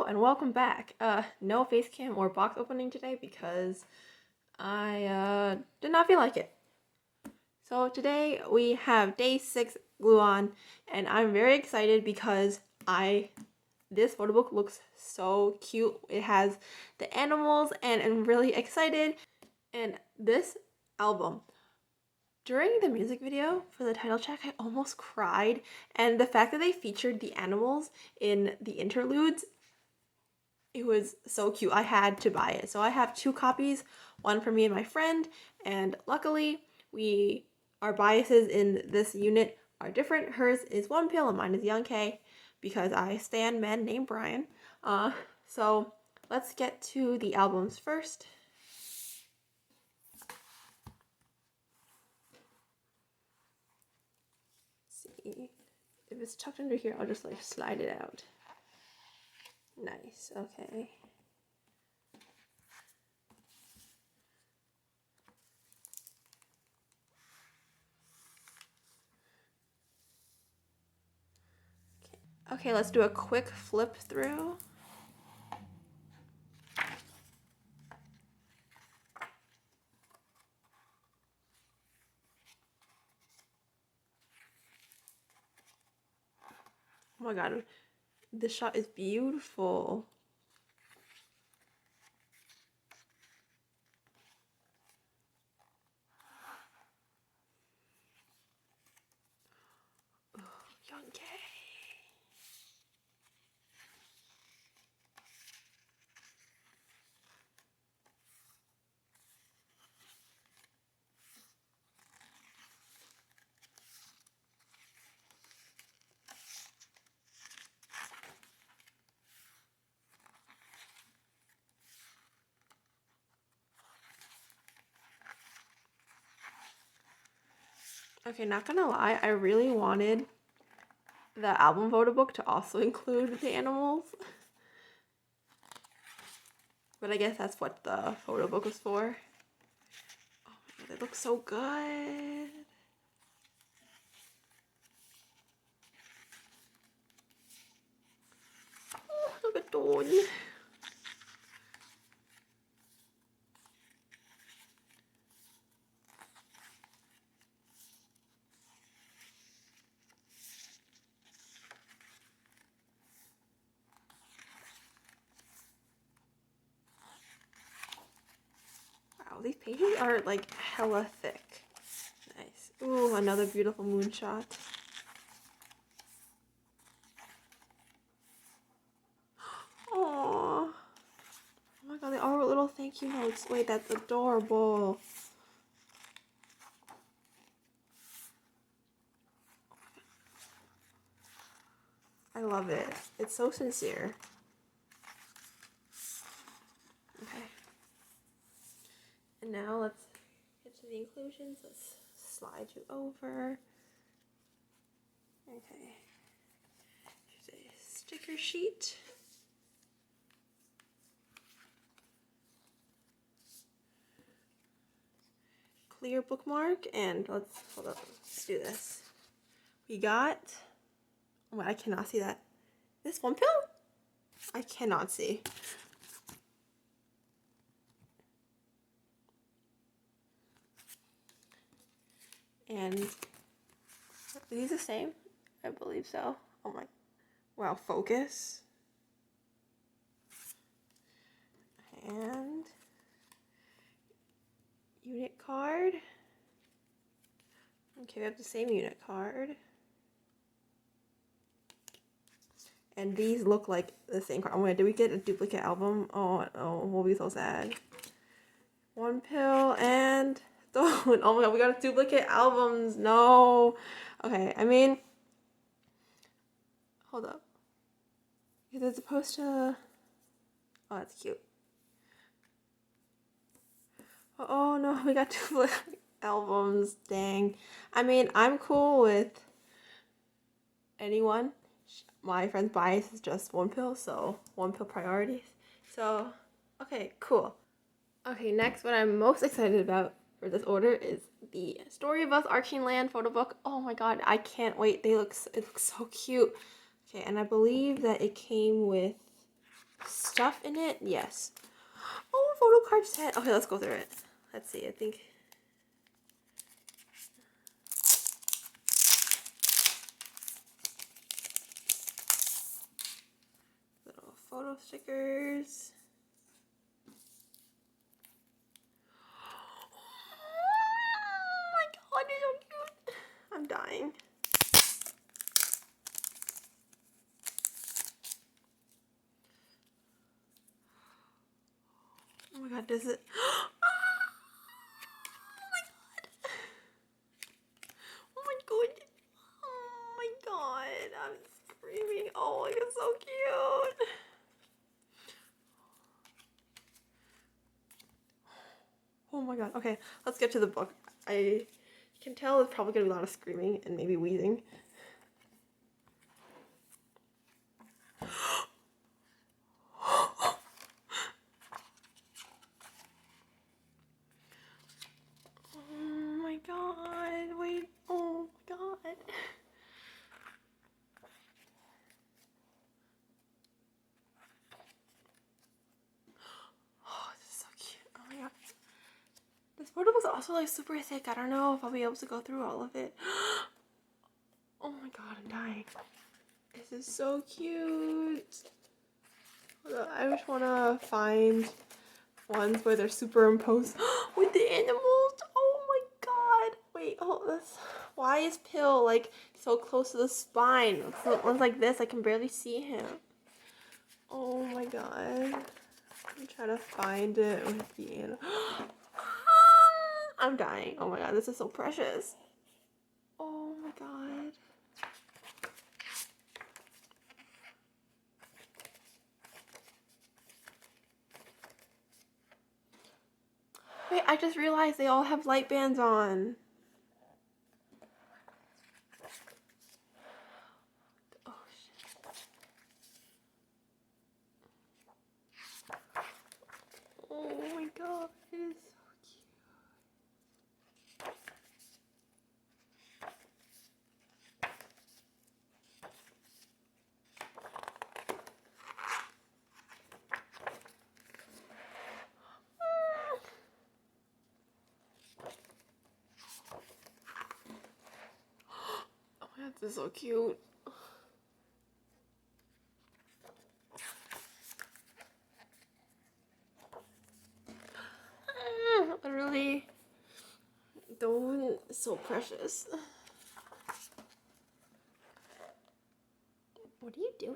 and welcome back. No face cam or box opening today because I did not feel like it. So today we have day 6 Gluon, and I'm very excited because this photo book looks so cute. It has the animals and I'm really excited. And this album, during the music video for the title track, I almost cried, and the fact that they featured the animals in the interludes, it was so cute. I had to buy it. So I have 2 copies, one for me and my friend, and luckily our biases in this unit are different. Hers is one pill and mine is Young K because I stan men named Brian. So let's get to the albums first. Let's see. If it's tucked under here, I'll just like slide it out. Nice, okay. Okay, let's do a quick flip through. Oh my god, this shot is beautiful. Oh, Young K. Okay, not gonna lie, I really wanted the album photo book to also include the animals. But I guess that's what the photo book was for. Oh my god, they look so good. Oh, look at Dawn. Wow, these pages are like hella thick. Nice. Ooh, another beautiful moonshot. Aww. Oh my god, they all wrote little thank you notes. Wait, that's adorable. I love it. It's so sincere. Okay. And now let's get to the inclusions. Let's slide you over. Okay. Here's a sticker sheet. Clear bookmark, and hold up, let's do this. We got, oh, I cannot see that. This one pill? I cannot see. And are these the same? I believe so. Oh my, wow, focus. And unit card. Okay, we have the same unit card. And these look like the same card. Oh wait, did we get a duplicate album? Oh no, we'll be so sad. One pill and oh my god, we got a duplicate albums. No. Okay, I mean, hold up. Is it supposed to? Oh, that's cute. Oh no, we got duplicate albums. Dang. I mean, I'm cool with anyone. My friend's bias is just one pill, so one pill priorities. So, okay, cool. Okay, next, what I'm most excited about for this order is the Story of Us Arcane Land photo book. Oh my god, I can't wait. It looks so cute. Okay, and I believe that it came with stuff in it. Yes. Oh, photo card set. Okay, let's go through it. Let's see. I think. Little photo stickers. Oh my god, you're so cute. I'm dying. Oh my god, does it? Oh my god. Oh my god. Oh my god. I'm screaming. Oh, it's so cute. Oh my god. Okay, let's get to the book. I can tell it's probably gonna be a lot of screaming and maybe wheezing. Oh my god. Wait. Oh my god. Oh, this is so cute. Oh my god. This photo was also like super thick. I don't know if I'll be able to go through all of it. Oh my god, I'm dying. This is so cute. I just want to find ones where they're superimposed with the animals. Oh my god. Wait, oh, this. Why is Pill like so close to the spine? One's like this. I can barely see him. Oh my god. I'm trying to find it with the animal. I'm dying. Oh my god, this is so precious. Oh my god. Wait, I just realized they all have light bands on. Oh shit. Oh my god, it is so cute. Oh my god, this is so cute. Literally, don't. So precious. What are you doing?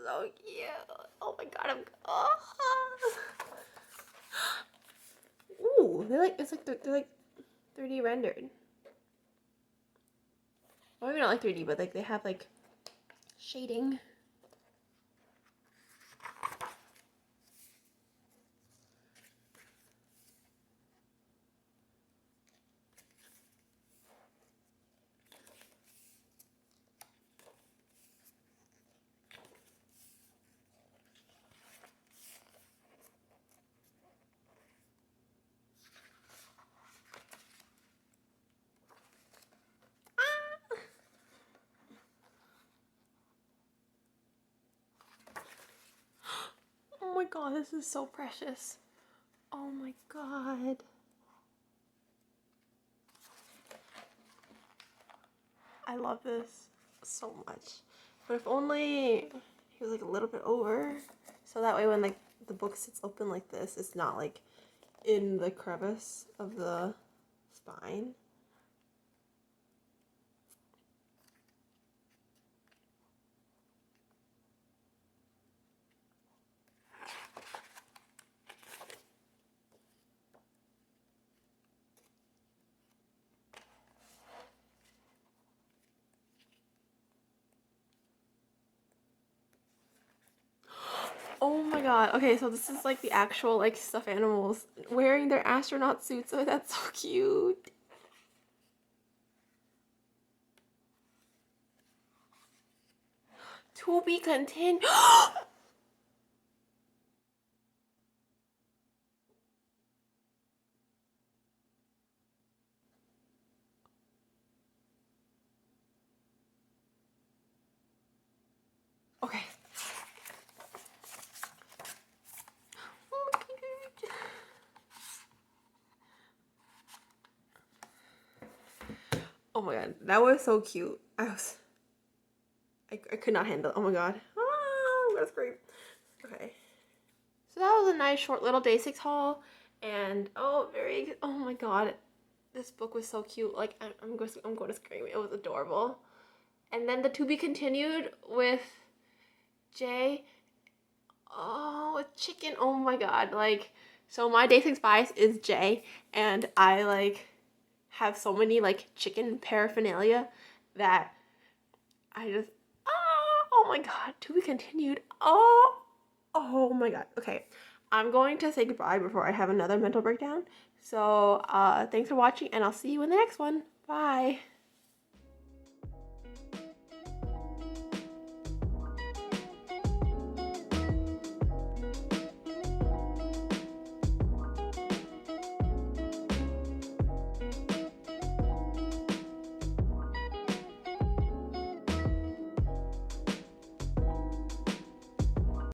So cute. Oh my god, I'm. Oh. Ooh, they're like, it's like they're like 3D rendered. Well, maybe not like 3D, but like they have like shading. Oh my god, this is so precious. Oh my god. I love this so much. But if only he was like a little bit over. So that way when like the book sits open like this, it's not like in the crevice of the spine. Oh my god. Okay, so this is like the actual like stuffed animals wearing their astronaut suits. Oh, that's so cute. To be continued. my god, that was so cute. I could not handle it. Oh my god. Ah, I'm gonna scream. Okay. So that was a nice short little day 6 haul. And oh my god. This book was so cute. Like I'm going to scream. It was adorable. And then the to be continued with Jay. Oh, with chicken. Oh my god. Like, so my day 6 bias is Jay, and I like have so many like chicken paraphernalia that I just oh my god, to be continued. Oh my god. Okay, I'm going to say goodbye before I have another mental breakdown. So thanks for watching, and I'll see you in the next one. Bye.